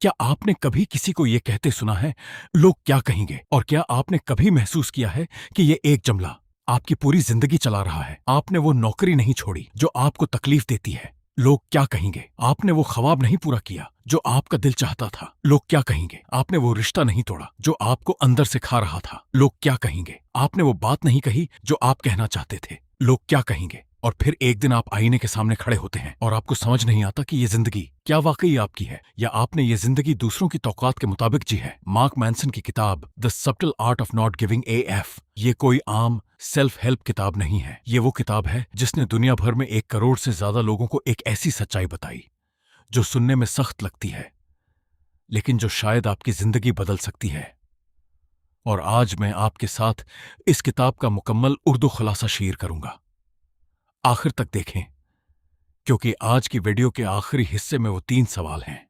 क्या आपने कभी किसी को यह कहते सुना है, लोग क्या कहेंगे? और क्या आपने कभी महसूस किया है कि ये एक जुमला आपकी पूरी जिंदगी चला रहा है? आपने वो नौकरी नहीं छोड़ी जो आपको तकलीफ देती है, लोग क्या कहेंगे? आपने वो ख्वाब नहीं पूरा किया जो आपका दिल चाहता था, लोग क्या कहेंगे? आपने वो रिश्ता नहीं तोड़ा जो आपको अंदर से खा रहा था, लोग क्या कहेंगे? आपने वो बात नहीं कही जो आप कहना चाहते थे, लोग क्या कहेंगे? और फिर एक दिन आप आईने के सामने खड़े होते हैं और आपको समझ नहीं आता कि ये जिंदगी क्या वाकई आपकी है, या आपने ये जिंदगी दूसरों की तौकात के मुताबिक जी है। मार्क मैनसन की किताब the subtle art of not giving AF ये कोई आम सेल्फ हेल्प किताब नहीं है। ये वो किताब है जिसने दुनिया भर में 1 करोड़ से ज्यादा लोगों को एक ऐसी सच्चाई बताई जो सुनने में सख्त लगती है, लेकिन जो शायद आपकी जिंदगी बदल सकती है। और आज मैं आपके साथ इस किताब का मुकम्मल उर्दू खुलासा शेयर करूंगा। आखिर तक देखें, क्योंकि आज की वीडियो के आखिरी हिस्से में वो 3 सवाल हैं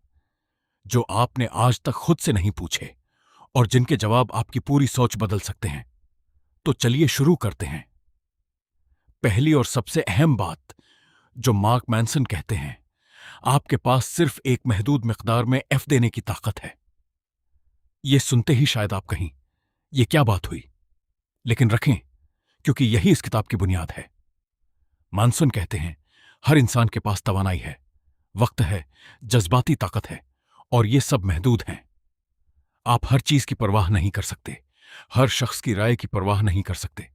जो आपने आज तक खुद से नहीं पूछे और जिनके जवाब आपकी पूरी सोच बदल सकते हैं। तो चलिए शुरू करते हैं। पहली और सबसे अहम बात जो मार्क मैनसन कहते हैं, आपके पास सिर्फ एक महदूद मिकदार में F देने की ताकत है। यह सुनते ही शायद आप कहीं, यह क्या बात हुई? लेकिन रखें, क्योंकि यही इस किताब की बुनियाद है। मैनसन कहते हैं, हर इंसान के पास तवानाई है, वक्त है, जज्बाती ताकत है, और ये सब महदूद हैं। आप हर चीज की परवाह नहीं कर सकते, हर शख्स की राय की परवाह नहीं कर सकते,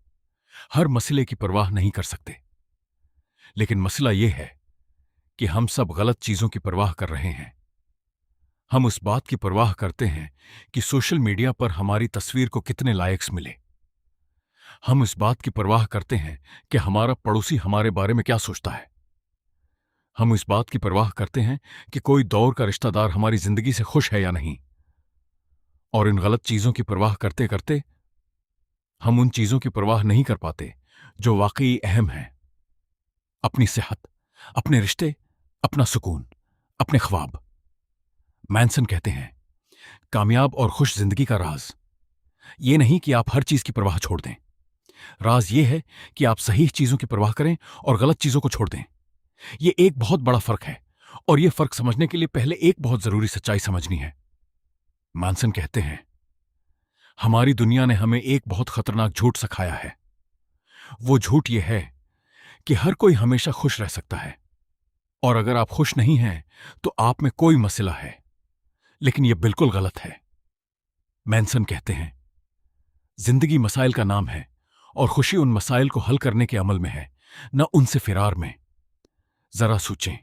हर मसले की परवाह नहीं कर सकते। लेकिन मसला यह है कि हम सब गलत चीजों की परवाह कर रहे हैं। हम उस बात की परवाह करते हैं कि सोशल मीडिया पर हमारी तस्वीर को कितने लाइक्स मिले। हम इस बात की परवाह करते हैं कि हमारा पड़ोसी हमारे बारे में क्या सोचता है। हम इस बात की परवाह करते हैं कि कोई दौर का रिश्तेदार हमारी जिंदगी से खुश है या नहीं। और इन गलत चीजों की परवाह करते करते हम उन चीजों की परवाह नहीं कर पाते जो वाकई अहम हैं। अपनी सेहत, अपने रिश्ते, अपना सुकून, अपने ख्वाब। मैनसन कहते हैं, कामयाब और खुश जिंदगी का राज ये नहीं कि आप हर चीज की परवाह छोड़ दें। राज ये है कि आप सही चीजों की परवाह करें और गलत चीजों को छोड़ दें। ये एक बहुत बड़ा फर्क है, और यह फर्क समझने के लिए पहले एक बहुत जरूरी सच्चाई समझनी है। मैनसन कहते हैं, हमारी दुनिया ने हमें एक बहुत खतरनाक झूठ सिखाया है। वो झूठ यह है कि हर कोई हमेशा खुश रह सकता है, और अगर आप खुश नहीं हैं तो आप में कोई मसला है। लेकिन यह बिल्कुल गलत है। मैनसन कहते हैं, जिंदगी मसाइल का नाम है, और खुशी उन मसाइल को हल करने के अमल में है, न उनसे फिरार में। जरा सोचें,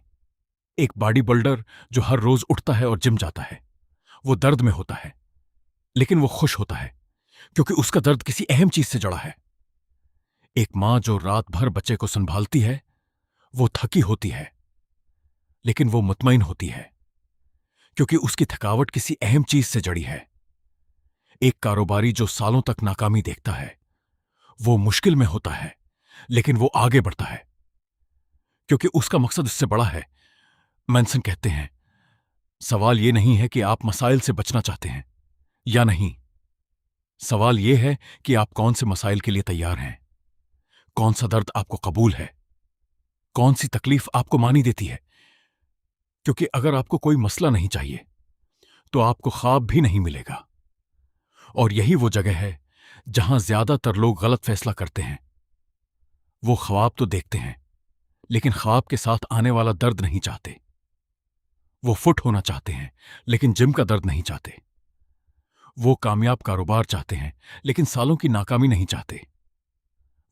एक बॉडी बिल्डर जो हर रोज उठता है और जिम जाता है, वो दर्द में होता है, लेकिन वो खुश होता है क्योंकि उसका दर्द किसी अहम चीज से जुड़ा है। एक मां जो रात भर बच्चे को संभालती है, वो थकी होती है, लेकिन वो मुतमईन होती है क्योंकि उसकी थकावट किसी अहम चीज से जड़ी है। एक कारोबारी जो सालों तक नाकामी देखता है, वो मुश्किल में होता है, लेकिन वो आगे बढ़ता है क्योंकि उसका मकसद इससे बड़ा है। मैनसन कहते हैं, सवाल यह नहीं है कि आप मसाइल से बचना चाहते हैं या नहीं। सवाल यह है कि आप कौन से मसाइल के लिए तैयार हैं, कौन सा दर्द आपको कबूल है, कौन सी तकलीफ आपको मानी देती है। क्योंकि अगर आपको कोई मसला नहीं चाहिए तो आपको ख्वाब भी नहीं मिलेगा। और यही वो जगह है जहां ज्यादातर लोग गलत फैसला करते हैं। वो ख्वाब तो देखते हैं, लेकिन ख्वाब के साथ आने वाला दर्द नहीं चाहते। वो फिट होना चाहते हैं, लेकिन जिम का दर्द नहीं चाहते। वो कामयाब कारोबार चाहते हैं, लेकिन सालों की नाकामी नहीं चाहते।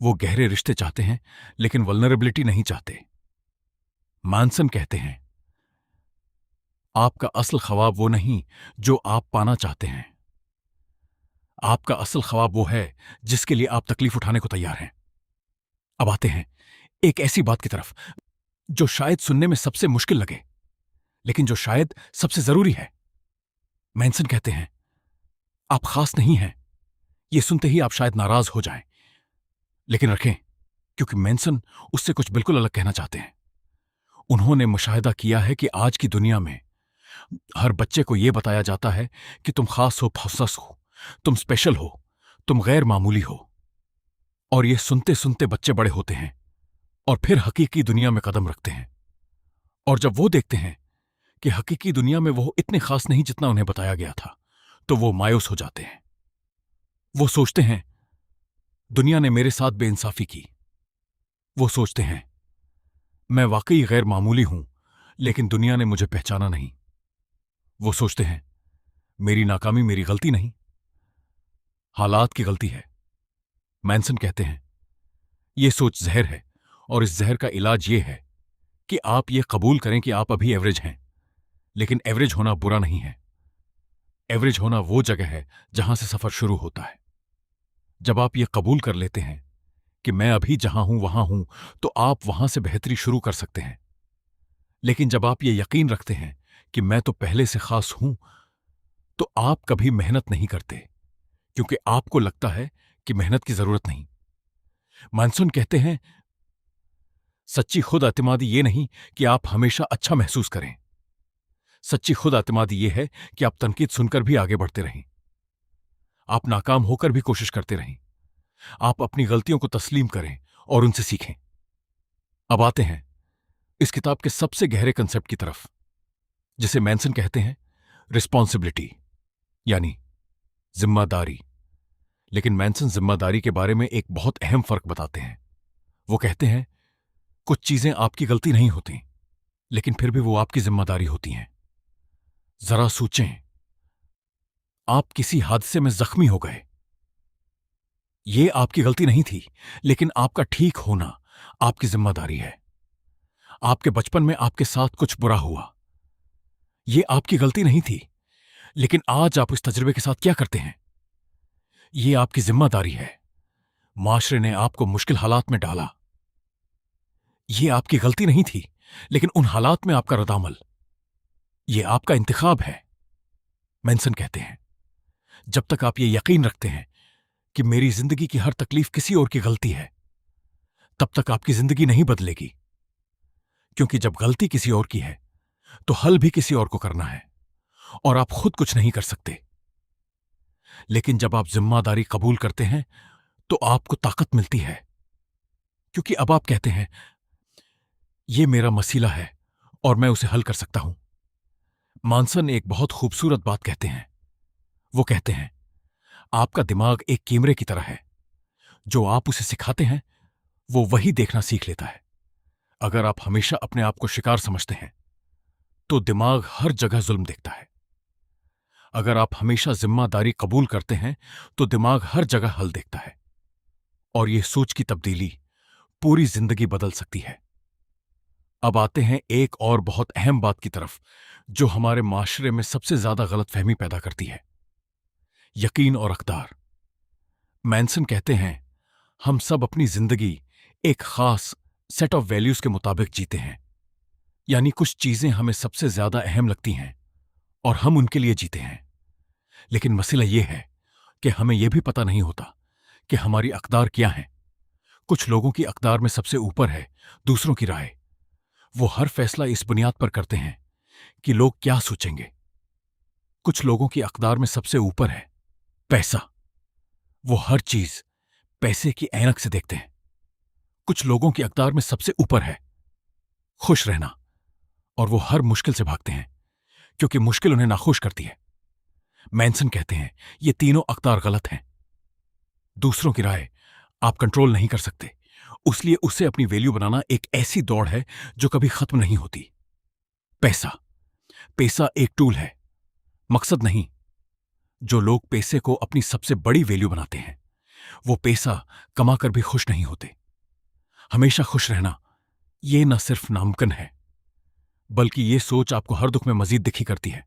वो गहरे रिश्ते चाहते हैं, लेकिन वल्नरेबिलिटी नहीं चाहते। मैनसन कहते हैं, आपका असल ख्वाब वो नहीं जो आप पाना चाहते हैं। आपका असल ख्वाब वो है जिसके लिए आप तकलीफ उठाने को तैयार हैं। अब आते हैं एक ऐसी बात की तरफ जो शायद सुनने में सबसे मुश्किल लगे, लेकिन जो शायद सबसे जरूरी है। मैनसन कहते हैं, आप खास नहीं हैं। यह सुनते ही आप शायद नाराज हो जाएं, लेकिन रखें, क्योंकि मैनसन उससे कुछ बिल्कुल अलग कहना चाहते हैं। उन्होंने मुशाहिदा किया है कि आज की दुनिया में हर बच्चे को यह बताया जाता है कि तुम खास हो, मुखस्सस हो, तुम स्पेशल हो, तुम गैर मामूली हो। और यह सुनते सुनते बच्चे बड़े होते हैं और फिर हकीकी दुनिया में कदम रखते हैं। और जब वो देखते हैं कि हकीकी दुनिया में वो इतने खास नहीं जितना उन्हें बताया गया था, तो वो मायूस हो जाते हैं। वो सोचते हैं दुनिया ने मेरे साथ बेइंसाफी की। वो सोचते हैं मैं वाकई गैर मामूली हूं, लेकिन दुनिया ने मुझे पहचाना नहीं। वो सोचते हैं मेरी नाकामी मेरी गलती नहीं, हालात की गलती है। मैनसन कहते हैं ये सोच जहर है, और इस जहर का इलाज ये है कि आप ये कबूल करें कि आप अभी एवरेज हैं, लेकिन एवरेज होना बुरा नहीं है। एवरेज होना वो जगह है जहां से सफर शुरू होता है। जब आप ये कबूल कर लेते हैं कि मैं अभी जहां हूं वहां हूं, तो आप वहां से बेहतरी शुरू कर सकते हैं। लेकिन जब आप ये यकीन रखते हैं कि मैं तो पहले से खास हूं, तो आप कभी मेहनत नहीं करते, क्योंकि आपको लगता है कि मेहनत की जरूरत नहीं। मानसून कहते हैं सच्ची खुद एतमादी ये नहीं कि आप हमेशा अच्छा महसूस करें। सच्ची खुद एतमादी ये है कि आप तनकीद सुनकर भी आगे बढ़ते रहें, आप नाकाम होकर भी कोशिश करते रहें, आप अपनी गलतियों को तस्लीम करें और उनसे सीखें। अब आते हैं इस किताब के सबसे गहरे कंसेप्ट की तरफ, जिसे मैनसन कहते हैं रिस्पॉन्सिबिलिटी, यानी जिम्मेदारी। लेकिन मैनसन जिम्मेदारी के बारे में एक बहुत अहम फर्क बताते हैं। वो कहते हैं कुछ चीजें आपकी गलती नहीं होती, लेकिन फिर भी वो आपकी जिम्मेदारी होती हैं। जरा सोचें, आप किसी हादसे में जख्मी हो गए। ये आपकी गलती नहीं थी, लेकिन आपका ठीक होना आपकी जिम्मेदारी है। आपके बचपन में आपके साथ कुछ बुरा हुआ, ये आपकी गलती नहीं थी, लेकिन आज आप इस तजुर्बे के साथ क्या करते हैं, ये आपकी जिम्मेदारी है। माशरे ने आपको मुश्किल हालात में डाला, ये आपकी गलती नहीं थी, लेकिन उन हालात में आपका रद्द-अमल, ये आपका इंतखाब है। मैनसन कहते हैं जब तक आप ये यकीन रखते हैं कि मेरी जिंदगी की हर तकलीफ किसी और की गलती है, तब तक आपकी जिंदगी नहीं बदलेगी। क्योंकि जब गलती किसी और की है, तो हल भी किसी और को करना है, और आप खुद कुछ नहीं कर सकते। लेकिन जब आप जिम्मेदारी कबूल करते हैं, तो आपको ताकत मिलती है, क्योंकि अब आप कहते हैं यह मेरा मसीला है और मैं उसे हल कर सकता हूं। मानसन एक बहुत खूबसूरत बात कहते हैं। वो कहते हैं आपका दिमाग एक कैमरे की तरह है, जो आप उसे सिखाते हैं वो वही देखना सीख लेता है। अगर आप हमेशा अपने आप को शिकार समझते हैं, तो दिमाग हर जगह जुल्म देखता है। अगर आप हमेशा जिम्मेदारी कबूल करते हैं, तो दिमाग हर जगह हल देखता है, और यह सोच की तब्दीली पूरी जिंदगी बदल सकती है। अब आते हैं एक और बहुत अहम बात की तरफ, जो हमारे माशरे में सबसे ज्यादा गलतफहमी पैदा करती है, यकीन और अक़दार। मैनसन कहते हैं हम सब अपनी जिंदगी एक खास सेट ऑफ वैल्यूज के मुताबिक जीते हैं, यानी कुछ चीजें हमें सबसे ज्यादा अहम लगती हैं और हम उनके लिए जीते हैं। लेकिन मसला यह है कि हमें यह भी पता नहीं होता कि हमारी अक़दार क्या हैं। कुछ लोगों की अक़दार में सबसे ऊपर है दूसरों की राय। वो हर फैसला इस बुनियाद पर करते हैं कि लोग क्या सोचेंगे। कुछ लोगों की अक़दार में सबसे ऊपर है पैसा। वो हर चीज पैसे की ऐनक से देखते हैं। कुछ लोगों की अक़दार में सबसे ऊपर है खुश रहना, और वो हर मुश्किल से भागते हैं, क्योंकि मुश्किल उन्हें नाखुश करती है। मैनसन कहते हैं ये तीनों अक़दार गलत हैं। दूसरों की राय आप कंट्रोल नहीं कर सकते, उसलिए उसे अपनी वैल्यू बनाना एक ऐसी दौड़ है जो कभी खत्म नहीं होती। पैसा एक टूल है, मकसद नहीं। जो लोग पैसे को अपनी सबसे बड़ी वैल्यू बनाते हैं, वो पैसा कमाकर भी खुश नहीं होते। हमेशा खुश रहना ये न सिर्फ नामुमकिन है, बल्कि ये सोच आपको हर दुख में मजीद दुखी करती है,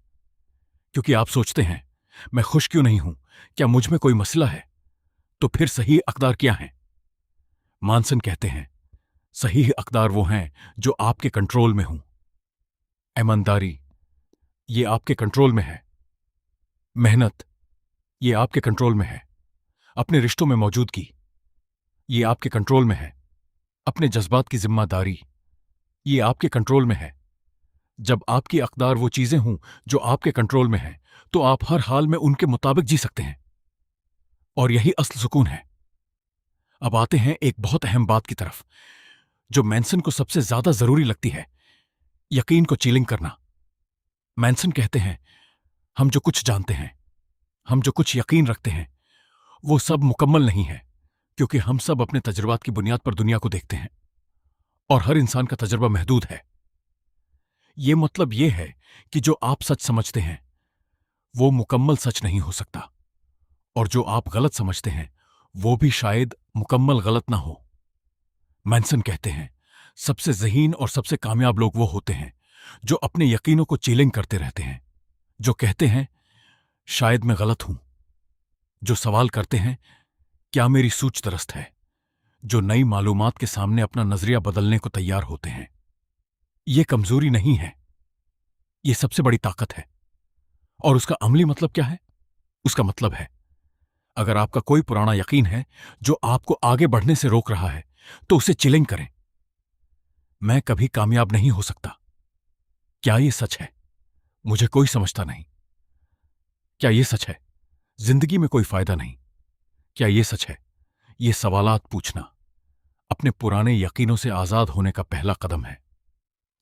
क्योंकि आप सोचते हैं मैं खुश क्यों नहीं हूं, क्या मुझ में कोई मसला है? तो फिर सही अक़दार क्या है? मानसन कहते हैं सही अक़दार वो हैं जो आपके कंट्रोल में हों। ईमानदारी ये आपके कंट्रोल में है, मेहनत ये आपके कंट्रोल में है, अपने रिश्तों में मौजूदगी ये आपके कंट्रोल में है, अपने जज्बात की जिम्मेदारी ये आपके कंट्रोल में है। जब आपकी अक़दार वो चीजें हों जो आपके कंट्रोल में हैं, तो आप हर हाल में उनके मुताबिक जी सकते हैं, और यही असल सुकून है। अब आते हैं एक बहुत अहम बात की तरफ, जो मैनसन को सबसे ज्यादा जरूरी लगती है, यकीन को चीलिंग करना। मैनसन कहते हैं, हम जो कुछ जानते हैं, हम जो कुछ यकीन रखते हैं, वो सब मुकम्मल नहीं है, क्योंकि हम सब अपने तजुर्बात की बुनियाद पर दुनिया को देखते हैं और हर इंसान का तजुर्बा महदूद है। ये मतलब ये है कि जो आप सच समझते हैं वो मुकम्मल सच नहीं हो सकता, और जो आप गलत समझते हैं वो भी शायद मुकम्मल गलत ना हो। मैनसन कहते हैं, सबसे ज़हीन और सबसे कामयाब लोग वो होते हैं जो अपने यकीनों को चैलेंज करते रहते हैं, जो कहते हैं शायद मैं गलत हूं, जो सवाल करते हैं क्या मेरी सूझ दुरुस्त है, जो नई मालूमात के सामने अपना नजरिया बदलने को तैयार होते हैं। ये कमजोरी नहीं है, ये सबसे बड़ी ताकत है। और उसका अमली मतलब क्या है? उसका मतलब है, अगर आपका कोई पुराना यकीन है जो आपको आगे बढ़ने से रोक रहा है, तो उसे चैलेंज करें। मैं कभी कामयाब नहीं हो सकता। क्या यह सच है? मुझे कोई समझता नहीं। क्या यह सच है? जिंदगी में कोई फायदा नहीं। क्या यह सच है? ये सवालात पूछना अपने पुराने यकीनों से आजाद होने का पहला कदम है।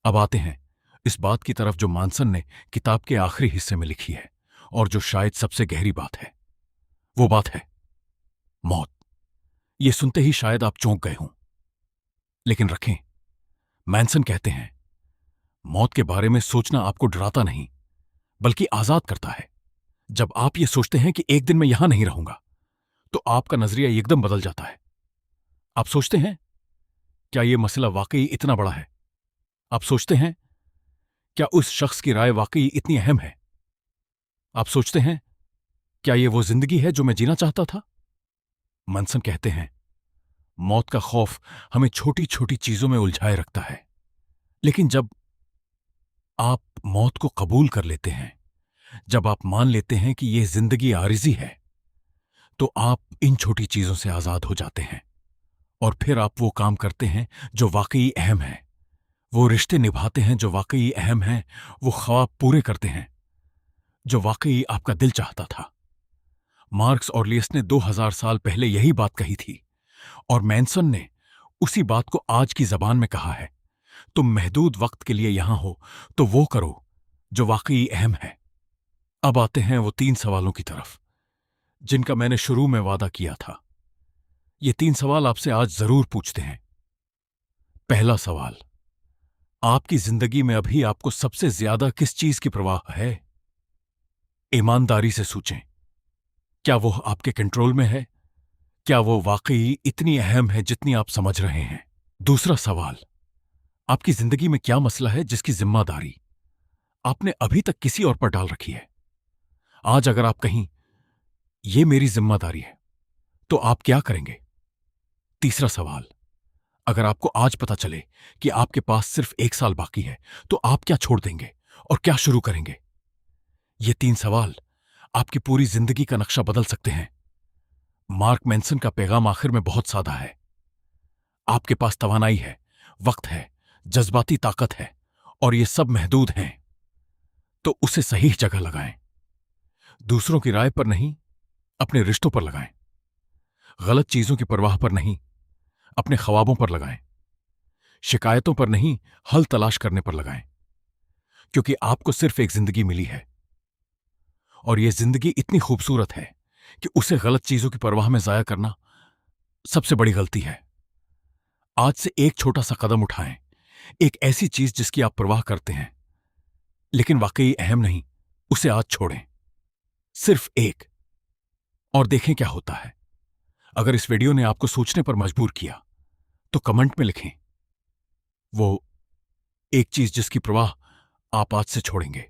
अब आते हैं इस बात की तरफ जो मानसन ने किताब के आखिरी हिस्से में लिखी है, और जो शायद सबसे गहरी बात है। वो बात है मौत। ये सुनते ही शायद आप चौंक गए हों, लेकिन रखें, मैनसन कहते हैं मौत के बारे में सोचना आपको डराता नहीं, बल्कि आजाद करता है। जब आप ये सोचते हैं कि एक दिन मैं यहां नहीं रहूंगा, तो आपका नजरिया एकदम बदल जाता है। आप सोचते हैं क्या यह मसला वाकई इतना बड़ा है? आप सोचते हैं क्या उस शख्स की राय वाकई इतनी अहम है? आप सोचते हैं क्या यह वो जिंदगी है जो मैं जीना चाहता था? मनसन कहते हैं मौत का खौफ हमें छोटी छोटी चीजों में उलझाए रखता है, लेकिन जब आप मौत को कबूल कर लेते हैं, जब आप मान लेते हैं कि यह जिंदगी आरिजी है, तो आप इन छोटी चीजों से आजाद हो जाते हैं। और फिर आप वो काम करते हैं जो वाकई अहम है, वो रिश्ते निभाते हैं जो वाकई अहम हैं, वो ख्वाब पूरे करते हैं जो वाकई आपका दिल चाहता था। मार्क्स और लियस ने 2000 साल पहले यही बात कही थी, और मैनसन ने उसी बात को आज की जबान में कहा है। तुम महदूद वक्त के लिए यहां हो तो वो करो जो वाकई अहम है। अब आते हैं वो 3 सवालों की तरफ जिनका मैंने शुरू में वादा किया था। ये 3 सवाल आपसे आज जरूर पूछते हैं। पहला सवाल, आपकी जिंदगी में अभी आपको सबसे ज्यादा किस चीज की परवाह है? ईमानदारी से सोचें, क्या वो आपके कंट्रोल में है? क्या वो वाकई इतनी अहम है जितनी आप समझ रहे हैं? दूसरा सवाल, आपकी जिंदगी में क्या मसला है जिसकी जिम्मेदारी आपने अभी तक किसी और पर डाल रखी है? आज अगर आप कहीं ये मेरी जिम्मेदारी है, तो आप क्या करेंगे? तीसरा सवाल, अगर आपको आज पता चले कि आपके पास सिर्फ 1 साल बाकी है, तो आप क्या छोड़ देंगे और क्या शुरू करेंगे? ये 3 सवाल आपकी पूरी जिंदगी का नक्शा बदल सकते हैं। मार्क मैनसन का पैगाम आखिर में बहुत सादा है। आपके पास तवानाई है, वक्त है, जज्बाती ताकत है, और ये सब महदूद हैं, तो उसे सही जगह लगाएं। दूसरों की राय पर नहीं, अपने रिश्तों पर लगाएं। गलत चीजों की परवाह पर नहीं, अपने ख्वाबों पर लगाएं। शिकायतों पर नहीं, हल तलाश करने पर लगाएं। क्योंकि आपको सिर्फ एक जिंदगी मिली है, और यह जिंदगी इतनी खूबसूरत है कि उसे गलत चीजों की परवाह में जाया करना सबसे बड़ी गलती है। आज से एक छोटा सा कदम उठाएं, एक ऐसी चीज जिसकी आप परवाह करते हैं लेकिन वाकई अहम नहीं, उसे आज छोड़ें। सिर्फ एक, और देखें क्या होता है। अगर इस वीडियो ने आपको सोचने पर मजबूर किया, तो कमेंट में लिखें वो एक चीज जिसकी परवाह आप आज से छोड़ेंगे।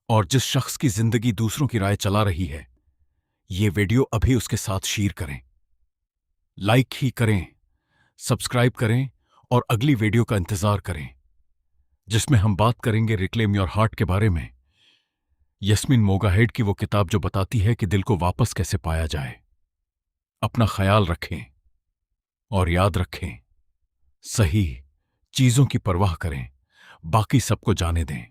और जिस शख्स की जिंदगी दूसरों की राय चला रही है, ये वीडियो अभी उसके साथ शेयर करें, लाइक ही करें, सब्सक्राइब करें, और अगली वीडियो का इंतजार करें जिसमें हम बात करेंगे रिक्लेम योर हार्ट के बारे में। यस्मीन मोगाहेड की वो किताब जो बताती है कि दिल को वापस कैसे पाया जाए। अपना ख्याल रखें और याद रखें, सही चीजों की परवाह करें, बाकी सबको जाने दें।